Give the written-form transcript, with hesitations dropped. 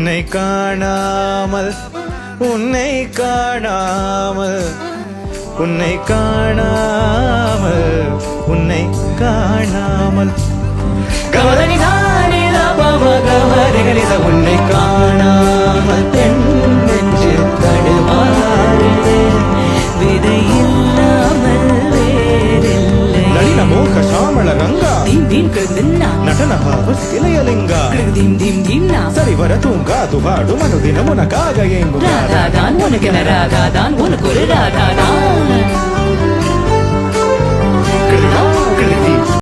உன்னை காணாமல் உன்னை காணாமல் உன்னை காணாமல் உன்னை காணாமல் கவலனி தானில பவகவரிகளித உன்னை காணாமல் பெண் நெஞ்சு தடுமாறுதே விதை இல்லாமல் வேறில்லை நளின மோக சாமள ரங்கா தீம் தீம் கிருதின்னா ನಟನ ಭಾವ ಸ್ಥಿತಿಲಯಲಿಂಗ தீம் தீம் தீம்னா சரிவர தூங்காது பாடும் அனுதினம் உனக்காக எங்கும் ராதாதான் உனக்கு ராதாதான் உனக்கு ஒரு ராதாதான்